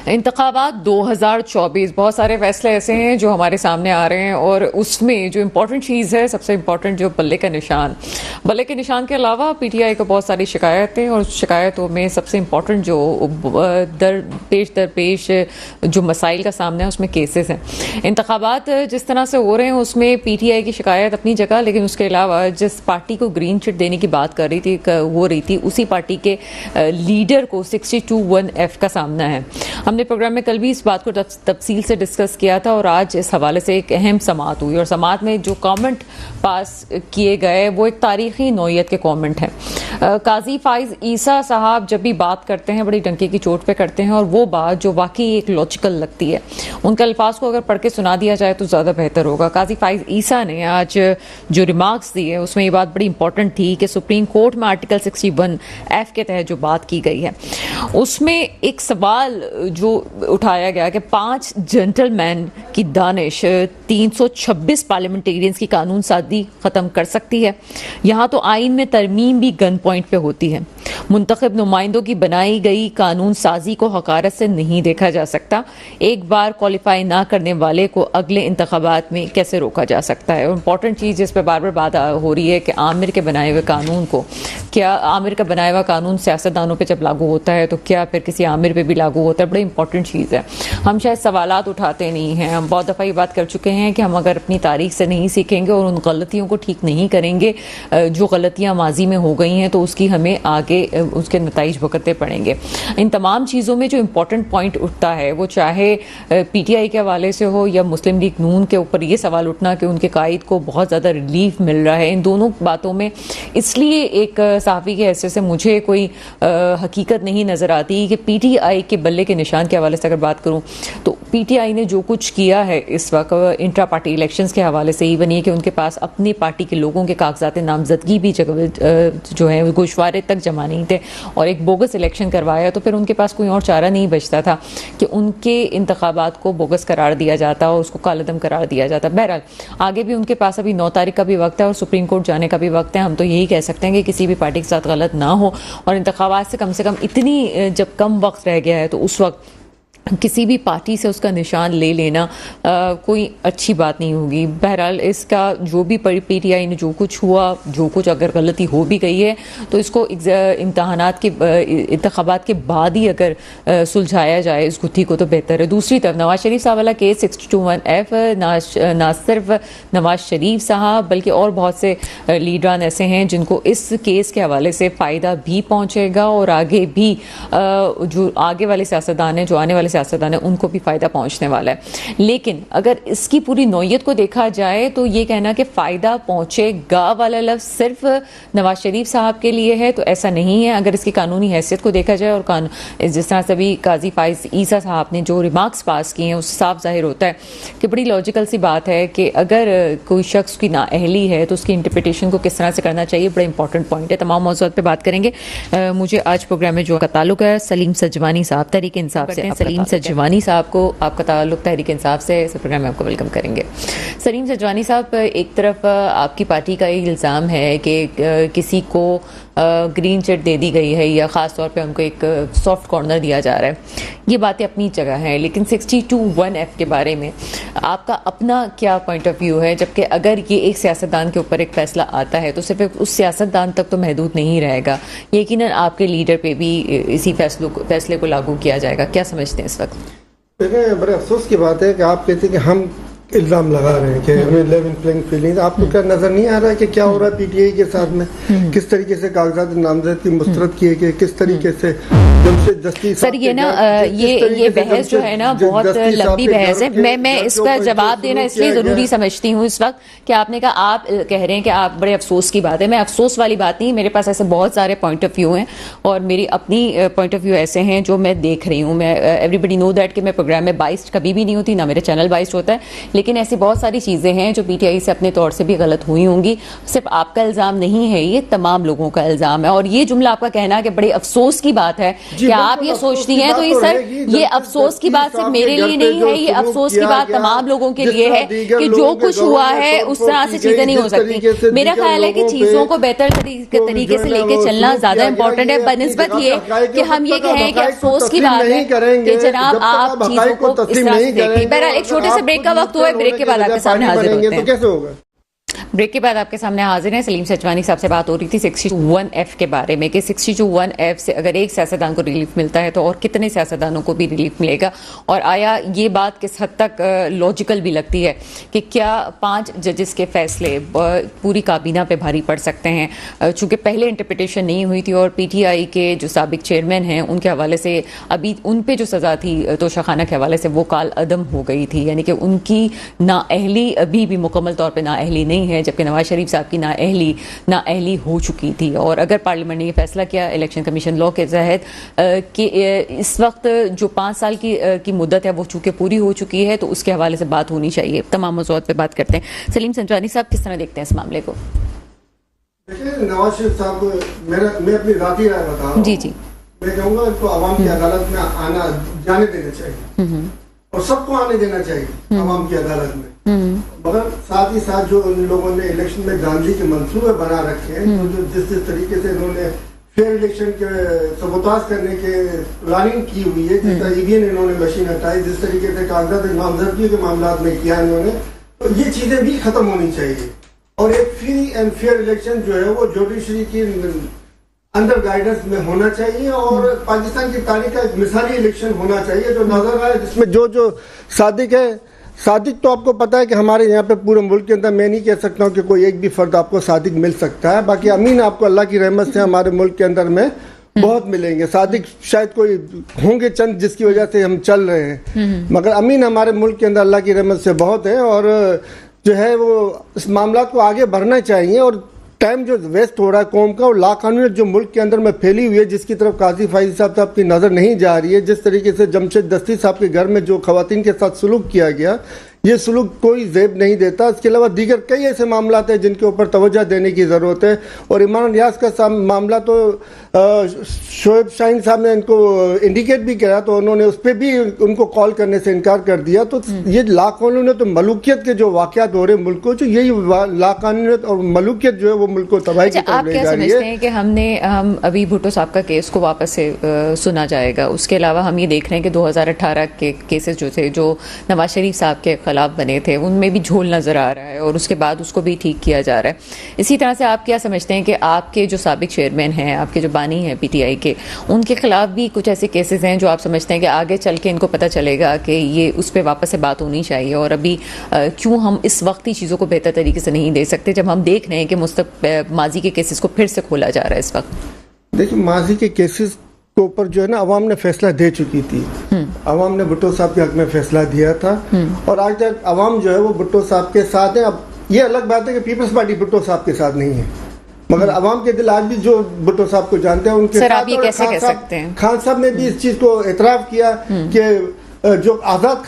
इंतखाबात 2024 बहुत सारे फैसले ऐसे हैं जो हमारे सामने आ रहे हैं और उसमें जो इम्पोर्टेंट चीज़ है, सबसे इम्पोर्टेंट जो बल्ले के निशान के अलावा पीटीआई को बहुत सारी शिकायतें और शिकायतों में सबसे इम्पोर्टेंट जो दरपेश जो मसाइल का सामना है उसमें केसेस हैं। इंतखाबात जिस तरह से हो रहे हैं उसमें पीटीआई की शिकायत अपनी जगह, लेकिन उसके अलावा जिस पार्टी को ग्रीन चिट देने की बात कर रही थी हो रही थी उसी पार्टी के लीडर को 62(1)(f का सामना है। हमने प्रोग्राम में कल भी इस बात को तफसील से डिस्कस किया था और आज इस हवाले से एक अहम समाअत हुई और समाअत में जो कमेंट पास किए गए वो एक तारीखी नौयत के कमेंट हैं। काजी फाइज ईसा साहब जब भी बात करते हैं बड़ी डंके की चोट पे करते हैं और वो बात जो वाकई एक लॉजिकल लगती है, उनके अल्फाज को अगर पढ़ के सुना दिया जाए तो ज़्यादा बेहतर होगा। काजी फाइज ईसा ने आज जो रिमार्क्स दिए उसमें ये बात बड़ी इंपॉर्टेंट थी कि सुप्रीम कोर्ट में आर्टिकल 61(f) के तहत जो बात की गई है उसमें एक सवाल जो उठाया गया कि 5 जेंटलमैन की दानिश 326 पार्लियामेंटेरियंस की कानून साजी ख़त्म कर सकती है। यहाँ तो आइन में तरमीम भी गन पॉइंट पे होती है। मुंतखब नुमाइंदों की बनाई गई कानून साजी को हकारत से नहीं देखा जा सकता। एक बार क्वालिफाई ना करने वाले को अगले इंतखाबात में कैसे रोका जा सकता है। और इम्पॉर्टेंट चीज़ जिस पर बार बार बात हो रही है कि आमिर के बनाए हुए कानून को, क्या आमिर का बनाया हुआ कानून सियासतदानों पे जब लागू होता है तो क्या फिर किसी आमिर पे भी लागू होता है। बड़ी इंपॉर्टेंट चीज़ है। हम शायद सवालात उठाते नहीं हैं। हम बहुत दफ़ा ये बात कर चुके हैं कि हम अगर अपनी तारीख से नहीं सीखेंगे और उन गलतियों को ठीक नहीं करेंगे जो गलतियाँ माजी में हो गई हैं तो उसकी हमें आगे उसके नताइज भुगतने पड़ेंगे। इन तमाम चीज़ों में जो इम्पोर्टेंट पॉइंट उठता है वो चाहे पीटीआई के हवाले से हो या मुस्लिम लीग नून के ऊपर ये सवाल उठना कि उनके कायद को बहुत ज़्यादा रिलीफ मिल रहा है, इन दोनों बातों में इसलिए एक सहाफ़ी के हैसियत से मुझे कोई हकीकत नहीं नज़र आती कि पीटीआई के बल्ले के निशान के हवाले से अगर बात करूँ तो पीटीआई ने जो कुछ किया है इस वक्त इंट्रा पार्टी इलेक्शंस के हवाले से, इवन ये कि उनके पास अपनी पार्टी के लोगों के कागजात नामजदगी भी जो है गोशवारे तक जमा नहीं थे और एक बोगस इलेक्शन करवाया तो फिर उनके पास कोई और चारा नहीं बचता था कि उनके इंतखाबात को बोगस करार दिया जाता और उसको कालदम करार दिया जाता। बहरहाल आगे भी उनके पास अभी 9 तारीख का भी वक्त है और सुप्रीम कोर्ट जाने का भी वक्त है। हम तो यही कह सकते हैं कि किसी भी पार्टी के साथ गलत ना हो और इंतखाबात से कम इतनी जब कम वक्त रह गया है तो उस वक्त किसी भी पार्टी से उसका निशान ले लेना कोई अच्छी बात नहीं होगी। बहरहाल इसका जो भी पीटीआई ने जो कुछ हुआ, जो कुछ अगर गलती हो भी गई है तो इसको इम्तहानात के इंतखाबात के बाद ही अगर सुलझाया जाए इस गुत्थी को तो बेहतर है। दूसरी तरफ नवाज शरीफ साहब वाला केस 62(1)(f ना सिर्फ नवाज शरीफ साहब बल्कि और बहुत से लीडरान ऐसे हैं जिनको इस केस के हवाले से फ़ायदा भी पहुँचेगा और आगे भी जो आगे वाले सियासतदान हैं, जो आने वाले सियासतदान है उनको भी फ़ायदा पहुंचने वाला है। लेकिन अगर इसकी पूरी नौयत को देखा जाए तो ये कहना कि फ़ायदा पहुंचेगा वाला लफ्ज़ सिर्फ नवाज शरीफ साहब के लिए है तो ऐसा नहीं है। अगर इसकी कानूनी हैसियत को देखा जाए और जिस तरह से भी काजी फाइज ईसा साहब ने जो रिमार्क्स पास किए हैं उससे साफ जाहिर होता है कि बड़ी लॉजिकल सी बात है कि अगर कोई शख्स की नाअहली है तो उसकी इंटरप्रिटेशन को किस तरह से करना चाहिए, बड़ा इंपॉर्टेंट पॉइंट है। तमाम मौज़ूआत पर बात करेंगे। मुझे आज प्रोग्राम में जो का ताल्लुक है सलीम सजवानी साहब तहरीक इंसाफ से, सलीम सजवानी साहब को आपका ताल्लुक तहरीक इंसाफ से, इस प्रोग्राम में आपको वेलकम करेंगे। सलीम सजवानी साहब, एक तरफ आपकी पार्टी का ये इल्ज़ाम है कि किसी को ग्रीन चिट दे दी गई है या ख़ास तौर पे उनको एक सॉफ्ट कॉर्नर दिया जा रहा है। ये बातें अपनी जगह हैं, लेकिन 62(1)(f) के बारे में आपका अपना क्या पॉइंट ऑफ व्यू है? जबकि अगर ये एक सियासतदान के ऊपर एक फ़ैसला आता है तो सिर्फ उस सियासतदान तक तो महदूद नहीं रहेगा, यकीनन आपके लीडर पे भी इसी फैसले को लागू किया जाएगा। क्या समझते हैं इस वक्त? देखें, बड़े अफसोस की बात है कि आप कहते हैं कि हम इल्ज़ाम लगा रहे हैं कि हमें लेवल प्लेइंग फील्ड। आपको क्या नजर नहीं आ रहा है कि क्या हो रहा है पीटीआई के साथ में? किस तरीके से कागजात नामजदगी मुस्तरद किए गए, किस तरीके से सर ये ना ये बहस जो है ना बहुत लंबी बहस है। मैं इसका जवाब देना इसलिए ज़रूरी समझती हूँ इस वक्त कि आपने कहा, आप कह रहे हैं कि आप बड़े अफसोस की बात है। मैं अफसोस वाली बात नहीं, मेरे पास ऐसे बहुत सारे पॉइंट ऑफ व्यू हैं और मेरी अपनी पॉइंट ऑफ व्यू ऐसे हैं जो मैं देख रही हूँ। मैं एवरीबडी नो दैट कि मैं प्रोग्राम में बाइस्ड कभी भी नहीं होती, ना मेरे चैनल बाइस्ड होता है, लेकिन ऐसी बहुत सारी चीजें हैं जो पीटीआई से अपने तौर से भी गलत हुई होंगी। सिर्फ आपका इल्जाम नहीं है, ये तमाम लोगों का इल्जाम है। और ये जुमला आपका कहना कि बड़े अफसोस की बात है कि आप ये सोचती हैं, तो ये सर ये अफसोस की बात सिर्फ मेरे लिए नहीं है, ये अफसोस की बात तमाम लोगों के लिए है कि जो कुछ हुआ है उस तरह से चीजें नहीं हो सकती। मेरा ख्याल है कि चीजों को बेहतर तरीके से लेके चलना ज्यादा इंपॉर्टेंट है बनिस्बत ये कि हम ये कहें कि अफसोस की बात है कि जनाब आप चीजों को इस तरह से देखें। बहरहाल एक छोटे से ब्रेक का वक्त हुआ है, ब्रेक के बाद आपके सामने हाजिर होते हैं। तो कैसे होगा? ब्रेक के बाद आपके सामने हाजिर हैं। सलीम सचवानी साहब से बात हो रही थी 62(1)(f के बारे में कि 62(1)(f से अगर एक सियासतदान को रिलीफ मिलता है तो और कितने सियासतदानों को भी रिलीफ मिलेगा, और आया ये बात किस हद तक लॉजिकल भी लगती है कि क्या 5 जजेस के फैसले पूरी काबीना पे भारी पड़ सकते हैं। चूंकि पहले इंटरप्रिटेशन नहीं हुई थी और पीटीआई के जो साबिक चेयरमैन हैं उनके हवाले से अभी उन पे जो सज़ा थी तोशाखाना के हवाले से वो काल अदम हो गई थी, यानी कि उनकी नाअहली अभी भी मुकम्मल तौर पर नाअहली नहीं है, जबकि नवाज शरीफ साहब की नाअहली हो चुकी थी। और अगर पार्लियामेंट ने ये फैसला किया इलेक्शन कमीशन लॉ के तहत कि इस वक्त जो 5 साल की मुद्दत है वो चूंकि पूरी हो चुकी है, तो उसके हवाले से बात होनी चाहिए। तमाम मौज़ूआत पे बात करते हैं। सलीम संजवानी साहब किस तरह देखते हैं इस मामले को? देखिए नवाज शरीफ साहब, मैं अपनी जाती राय बता रहा हूं। जी जी, मैं कहूँगा इनको आवाम की अदालत में आना जाने देना चाहिए और सबको आने देना चाहिए आवाम की अदालत में। मगर साथ ही साथ जो उन लोगों ने इलेक्शन में गांधी के मंसूबे बना रखे हैं, तो जिस तरीके से इन्होंने फेयर इलेक्शन के सबोताज करने के प्लानिंग की हुई है, जिस तरह ईवीएम इन्होंने मशीन हटाई, जिस तरीके से कागजात नामजदगी के मामला में किया इन्होंने, तो ये चीजें भी खत्म होनी चाहिए। और एक फ्री एंड फेयर इलेक्शन जो है वो जुडिशरी की अंडर गाइडेंस में होना चाहिए और पाकिस्तान की तारीख का एक मिसाली इलेक्शन होना चाहिए जो नजर आए, जिसमें जो सादिक है, सादिक तो आपको पता है कि हमारे यहाँ पे पूरे मुल्क के अंदर मैं नहीं कह सकता हूँ कि कोई एक भी फर्द आपको सादिक मिल सकता है। बाकी अमीन आपको अल्लाह की रहमत से हमारे मुल्क के अंदर में बहुत मिलेंगे। सादिक शायद कोई होंगे चंद जिसकी वजह से हम चल रहे हैं, मगर अमीन हमारे मुल्क के अंदर अल्लाह की रहमत से बहुत है। और जो है वो इस मामला को आगे बढ़ना चाहिए। और टाइम जो वेस्ट हो रहा है कौम का, और लाकानूनियत जो मुल्क के अंदर में फैली हुई है, जिसकी तरफ काजी फाइज साहब की नज़र नहीं जा रही है, जिस तरीके से जमशेद दस्ती साहब के घर में जो खवातीन के साथ सुलूक किया गया, ये सुलूक कोई जेब नहीं देता। इसके अलावा दीगर कई ऐसे मामला हैं जिनके ऊपर तवज्जो देने की ज़रूरत है। और इमरान रियाज का मामला तो शोएब शाहीन साहब ने इनको इंडिकेट भी किया, तो उन्होंने उस पर भी उनको कॉल करने से इनकार कर दिया। तो ये लाकानूनियत तो मलूकियत के जो वाक़यात हो रहे हैं मुल्क को, जो यही लाकानूनियत और मलूकियत जो है वो मुल्क को तबाही की तरफ ले जा रही है। समझते हैं कि हम अभी भुट्टो साहब का केस को वापस से सुना जाएगा, उसके अलावा हम ये देख रहे हैं कि 2018 के केसेस जो थे जो नवाज शरीफ साहब के खिलाफ बने थे उनमें भी झोल नजर आ रहा है और उसके बाद उसको भी ठीक किया जा रहा है। इसी तरह से आप क्या समझते हैं कि आपके जो साबिक चेयरमैन हैं, आपके जो बानी हैं पीटीआई के, उनके खिलाफ भी कुछ ऐसे केसेस हैं जो आप समझते हैं कि आगे चल के इनको पता चलेगा कि ये उस पर वापस से बात होनी चाहिए, और अभी क्यों हम इस वक्त ही चीज़ों को बेहतर तरीके से नहीं दे सकते जब हम देख रहे हैं कि माजी के केसेस को फिर से खोला जा रहा है इस वक्त? देखिए माजी के केसेस के ऊपर जो है ना अवाम ने फैसला दे चुकी थी। अवाम ने भुट्टो साहब के हक में फैसला दिया था और आज तक अवाम जो है वो भुट्टो साहब के साथ है। अब ये अलग बात है कि पीपल्स पार्टी भुट्टो साहब के साथ नहीं है, मगर अवाम के दिल आज भी जो भुट्टो साहब को जानते हैं उनके सर, साथ। आप ये कैसे कह सकते हैं? खान साहब ने भी इस चीज को एतराफ किया कि जो आजाद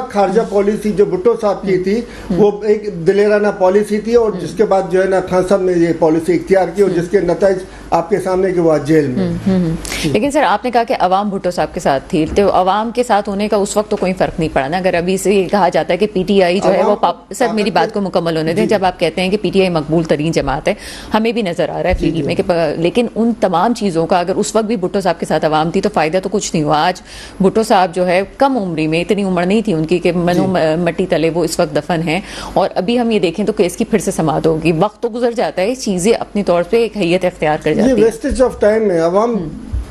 खारजा पॉलिसी जो भुट्टो साहब की थी वो एक दिलेराना पॉलिसी थी, और जिसके बाद जो है ना खान साहब ने ये पॉलिसी इख्तियार की और जिसके नतीजे आपके सामने कि वो आज जेल में। लेकिन सर आपने कहा कि अवाम भुट्टो साहब के साथ थी, तो अवाम के साथ होने का उस वक्त तो कोई फर्क नहीं पड़ा ना। अगर अभी से ये कहा जाता है कि पीटीआई जो है वो सर मेरी बात को मुकम्मल होने दें, जब आप कहते हैं कि पीटीआई मकबूल तरीन जमात है, हमें भी नजर आ रहा है फील्ड में कि, लेकिन उन तमाम चीज़ों का अगर उस वक्त भी भुट्टो साहब के साथ अवाम थी तो फायदा तो कुछ नहीं हुआ। आज भुट्टो साहब जो है कम उम्री में, इतनी उम्र नहीं थी उनकी कि मनो मट्टी तले वो इस वक्त दफन है, और अभी हम ये देखें तो केस की फिर से समाअत होगी। वक्त तो गुजर जाता है, चीज़ें अपनी तौर पे एक हैयत इख्तियार कर जाती है। वेस्टेज ऑफ टाइम है। अवाम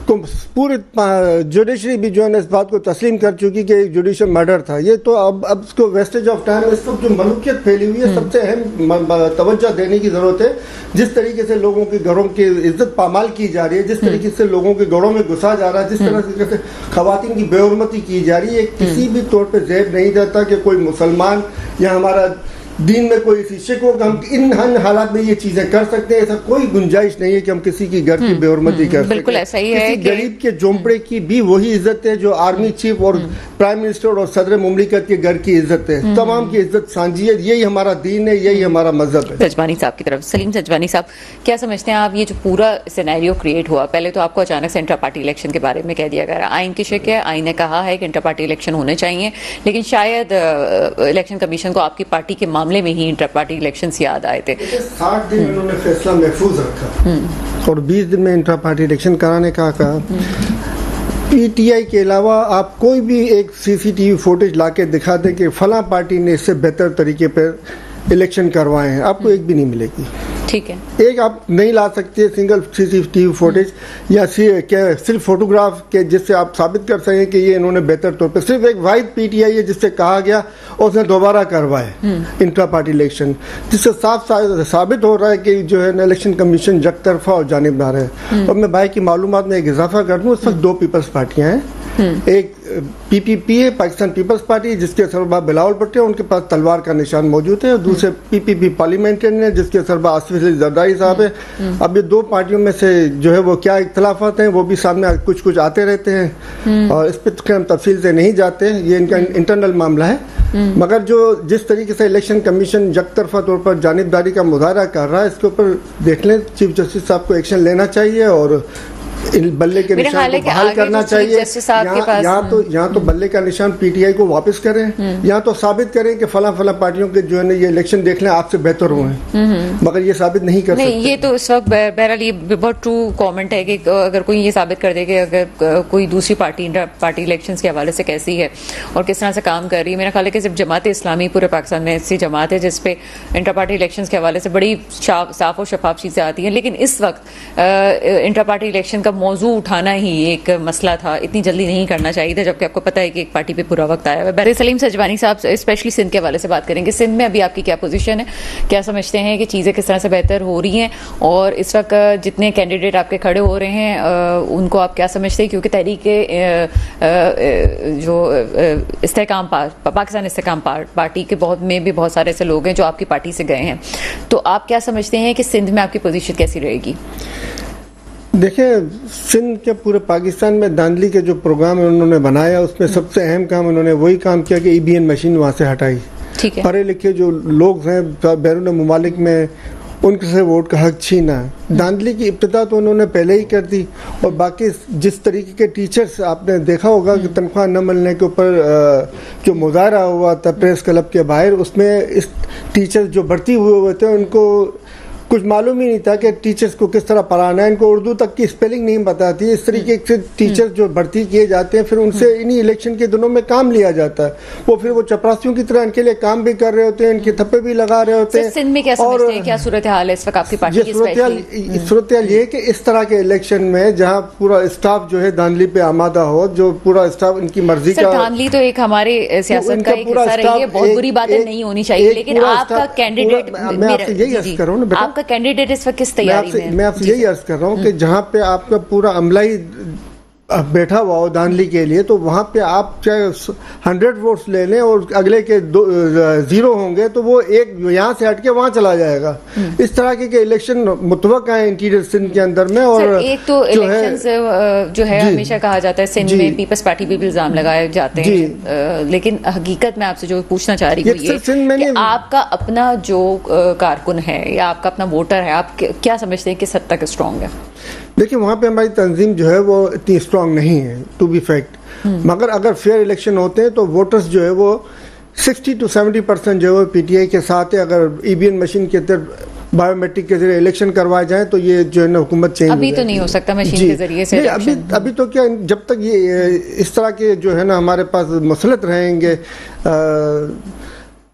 को पूरी जुडिशरी भी जो है ना इस बात को तस्लीम कर चुकी कि एक जुडिशियल मर्डर था ये, तो अब इसको वेस्टेज ऑफ टाइम, इस वक्त जो मलूकियत फैली हुई है सबसे अहम तवज्जो देने की जरूरत है। जिस तरीके से लोगों के घरों की इज्जत पामाल की जा रही है, जिस तरीके से लोगों के घरों में घुसा जा रहा है, जिस तरह से खवातीन की बेहुरमती की जा रही है, किसी भी तौर पर जेब नहीं देता कि कोई मुसलमान या हमारा दीन में कोई ऐसी शिक हो कि हम इन हालात में ये चीजें कर सकते हैं, ऐसा कोई गुंजाइश नहीं है कि हम किसी की घर की बेहरमती कर सकते। बिल्कुल ऐसा ही है कि गरीब के झोंपड़े की भी वही इज्जत है जो आर्मी चीफ और प्राइम मिनिस्टर और सदर मुमलिकत के घर की इज्जत है। तमाम की इज्जत सांझी है, यही हमारा दीन है, यही हमारा मजहब है। सजवानी साहब की तरफ, सलीम सजवानी साहब, क्या समझते हैं आप ये जो पूरा सिनेरियो क्रिएट हुआ? पहले तो आपको अचानक से इंटर पार्टी इलेक्शन के बारे में कह दिया गया, आइन की शिक है, आइन ने कहा है कि इंटर पार्टी इलेक्शन होने चाहिए, लेकिन शायद इलेक्शन कमीशन को आपकी पार्टी के मामले में ही इंटर पार्टी इलेक्शंस याद आए थे। 60 दिन उन्होंने फैसला महफूज रखा और 20 दिन में इंटर पार्टी इलेक्शन कराने का कहा। पीटीआई के अलावा आप कोई भी एक सीसीटीवी फुटेज लाके दिखा दें कि फला पार्टी ने इससे बेहतर तरीके पर इलेक्शन करवाए हैं, आपको एक भी नहीं मिलेगी। ठीक है, एक आप नहीं ला सकते सिंगल सीसीटीवी फुटेज या सिर्फ फोटोग्राफ के जिससे आप साबित कर सकें कि ये इन्होंने बेहतर तौर पे, सिर्फ एक वाहिद पीटीआई है जिससे कहा गया और उसने दोबारा करवाए इंट्रा पार्टी इलेक्शन, जिससे साफ साबित हो रहा है कि जो है इलेक्शन कमीशन यकतरफा और जानिबदार है। और मैं भाई की मालूमात में एक इजाफा कर दूं, इस वक्त 2 पीपल्स पार्टियां हैं। एक पीपीपी है, पाकिस्तान पीपल्स पार्टी, जिसके सरबराह बिलावल भुट्टो है, उनके पास तलवार का निशान मौजूद है। और दूसरे पीपीपी पार्लियामेंटेरियन है जिसके सरबराह आसिफ अली जरदारी साहब है। अब ये 2 पार्टियों में से जो है वो क्या इख्तलाफात हैं वो भी सामने कुछ आते रहते हैं और इस पर हम तफसील से नहीं जाते, ये इनका इंटरनल मामला है। मगर जो जिस तरीके से इलेक्शन कमीशन यकतरफा तौर पर जानिबदारी का मुजाहरा कर रहा है, इसके ऊपर देख लें, चीफ जस्टिस साहब को एक्शन लेना चाहिए और बल्ले के निशान को बहाल करना चाहिए। यहाँ तो बल्ले का निशान पीटीआई को वापस करें, यहाँ तो साबित करें कि फला पार्टियों के जो है ये इलेक्शन देख लें आपसे बेहतर हुए हैं, मगर ये साबित नहीं कर सकते। ये तो इस वक्त बहरहाल ये बहुत ट्रू कमेंट है कि अगर कोई ये साबित कर दे कि अगर कोई दूसरी पार्टी इंटर पार्टी इलेक्शंस के हवाले से कैसी है और किस तरह से काम कर रही है, मेरा ख्याल है कि सिर्फ जमात इस्लामी पूरे पाकिस्तान में ऐसी जमात है जिसपे इंटर पार्टी इलेक्शंस के हवाले से बड़ी साफ और शफाफ चीजें आती हैं, लेकिन इस वक्त इंटर पार्टी इलेक्शन का मौजू उठाना ही एक मसला था, इतनी जल्दी नहीं करना चाहिए था, जबकि आपको पता है कि एक पार्टी पे पूरा वक्त आया है। सलीम सजवानी साहब, स्पेशली सिंध के हवाले से बात करेंगे। सिंध में अभी आपकी क्या पोजीशन है, क्या समझते हैं कि चीज़ें किस तरह से बेहतर हो रही हैं, और इस वक्त जितने कैंडिडेट आपके खड़े हो रहे हैं उनको आप क्या समझते हैं? क्योंकि तहरीक जो इस्तेहकाम पाकिस्तान इस्तेहकाम पार्टी के में भी बहुत सारे ऐसे लोग हैं जो आपकी पार्टी से गए हैं, तो आप क्या समझते हैं कि सिंध में आपकी पोजीशन कैसी रहेगी? देखिए, सिंध के पूरे पाकिस्तान में धांधली के जो प्रोग्राम उन्होंने बनाया उसमें सबसे अहम काम उन्होंने वही काम किया कि ईवीएम मशीन वहाँ से हटाई। ठीक है, पढ़े लिखे जो लोग हैं बैरून मुमालिक में उनके से वोट का हक छीना। धांधली की इब्तिदा तो उन्होंने पहले ही कर दी, और बाकी जिस तरीके के टीचर्स आपने देखा होगा कि तनख्वाह न मिलने के ऊपर जो मुजाहरा हुआ था प्रेस क्लब के बाहर, उसमें इस टीचर्स जो भर्ती हुए थे उनको कुछ मालूम ही नहीं था कि टीचर्स को किस तरह पढ़ाना है, इनको उर्दू तक की स्पेलिंग नहीं बताती। इस तरीके से टीचर्स जो भर्ती किए जाते हैं फिर उनसे इन्हीं इलेक्शन के दिनों में काम लिया जाता है, वो फिर वो चपरासियों की तरह इनके लिए काम भी कर रहे होते हैं, इनके थप्पे भी लगा रहे होते हैं। सिंध में क्या समझते हैं, क्या सूरत हाल है इस वक्त आपकी पार्टी की? सूरत हाल ये कि इस तरह के इलेक्शन में जहाँ पूरा स्टाफ जो है धांधली पे आमादा हो, जो पूरा स्टाफ इनकी मर्जी का, धांधली तो एक हमारे सियासत का एक हिस्सा रही है, बहुत बुरी बातें नहीं होनी चाहिए, लेकिन आपका कैंडिडेट, मैं आपसे यही अर्ज कर रहा हूँ, आपका कैंडिडेट इस वक्त किस तैयारी में? मैं आपसे यही अर्ज कर रहा हूँ कि जहाँ पे आपका पूरा अमला ही बैठा हुआ हो धांधली के लिए, तो वहाँ पे आप चाहे 100 वोट्स ले लें और अगले के 0 होंगे तो वो एक यहाँ से हटके वहाँ चला जाएगा। इस तरह के इलेक्शन मुतवक्का है इंटीरियर सिंध के अंदर में। और एक तो इलेक्शंस जो है हमेशा कहा जाता है सिंध में पीपल्स पार्टी पे भी इल्जाम लगाए जाते हैं, लेकिन हकीकत में आपसे जो पूछना चाह रही हूँ ये आपका अपना जो कारकुन है या आपका अपना वोटर है, आप क्या समझते हैं किस हद तक स्ट्रॉन्ग है? देखिए, वहाँ पे हमारी तंजीम जो है वो इतनी स्ट्रांग नहीं है टू बी फैक्ट, मगर अगर फेयर इलेक्शन होते हैं तो वोटर्स जो है वो 60 to 70% जो है पीटीआई के साथ है। अगर ईवीएम मशीन के तरफ बायोमेट्रिक के जरिए इलेक्शन करवाए जाए तो ये जो है ना हुकूमत चेंज अभी तो नहीं हो सकता मशीन के जरिए से अभी तो क्या, जब तक ये इस तरह के जो है ना हमारे पास मसलत रहेंगे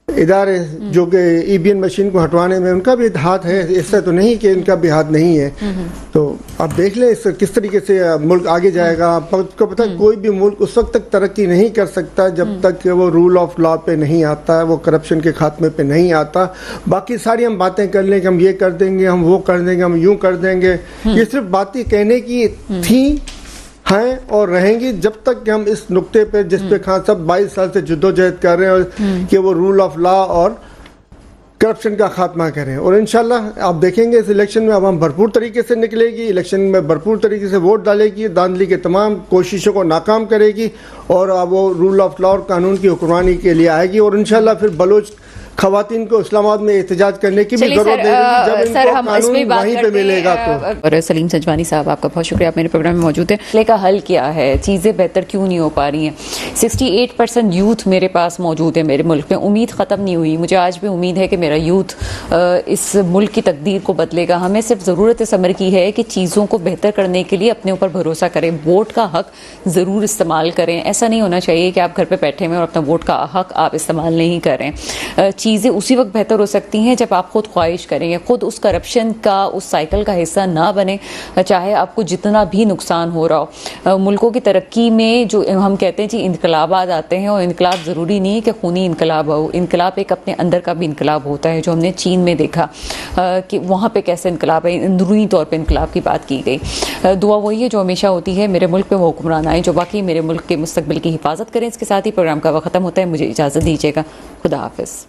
इदारे जो कि ईवीएम मशीन को हटवाने में उनका भी हाथ है, ऐसा तो नहीं कि इनका भी हाथ नहीं है। तो आप देख लें इस किस तरीके से मुल्क आगे जाएगा। आपको पता है कोई भी मुल्क उस वक्त तक तरक्की नहीं कर सकता जब तक वो रूल ऑफ लॉ पे नहीं आता है, वो करप्शन के खात्मे पे नहीं आता। बाकी सारी हम बातें कर लें कि हम ये कर देंगे, हम वो कर देंगे, हम यूं कर देंगे, ये सिर्फ बातें कहने की थी, हैं और रहेंगी जब तक कि हम इस नुक्ते पे जिस पे खान सब 22 साल से जद्दोजहद कर रहे हैं कि वो रूल ऑफ लॉ और करप्शन का खात्मा करें। और इंशाल्लाह आप देखेंगे इस इलेक्शन में अब हम भरपूर तरीके से निकलेगी, इलेक्शन में भरपूर तरीके से वोट डालेगी, धांधली के तमाम कोशिशों को नाकाम करेगी और अब वो रूल ऑफ लॉ और कानून की हुक्मरानी के लिए आएगी। और इंशाल्लाह फिर बलोच खवातीन को इस्लामाबाद में एहतजाज करने की भी जरूरत नहीं होगी जब इनको कानून वहीं पे मिलेगा। तो और सलीम संजवानी साहब, आपका बहुत शुक्रिया, आप मेरे प्रोग्राम में मौजूद हैं। मसले का हल क्या है, चीज़ें बेहतर क्यों नहीं हो पा रही हैं? 68% यूथ मेरे पास मौजूद है मेरे मुल्क में। उम्मीद ख़त्म नहीं हुई, मुझे आज भी उम्मीद है कि मेरा यूथ इस मुल्क की तकदीर को बदलेगा। हमें सिर्फ ज़रूरत इस अमर की है कि चीज़ों को बेहतर करने के लिए अपने ऊपर भरोसा करें, वोट का हक ज़रूर इस्तेमाल करें। ऐसा नहीं होना चाहिए कि आप घर पर बैठे हुए और अपना वोट का हक आप इस्तेमाल नहीं करें। चीज़ें उसी वक्त बेहतर हो सकती हैं जब आप खुद ख्वाहिश करेंगे, खुद उस करप्शन का, उस साइकिल का हिस्सा ना बने, चाहे आपको जितना भी नुकसान हो रहा हो। मुल्कों की तरक्की में जो हम कहते हैं जी इनकलाबात आते हैं, और इनकलाब ज़रूरी नहीं है कि खूनी इनकलाब हो। इनकलाब एक अपने अंदर का भी इनकलाब होता है, जो हमने चीन में देखा कि वहाँ पे कैसे इनकलाब है, अंदरूनी तौर पे इनकलाब की बात की गई। दुआ वही है जो हमेशा होती है, मेरे मुल्क में वो हुक्मरान आए जो वाकई मेरे मुल्क के मुस्तकबिल की हिफाजत करें। इसके साथ ही प्रोग्राम का वक्त ख़त्म होता है, मुझे इजाज़त दीजिएगा। खुदा हाफिज़।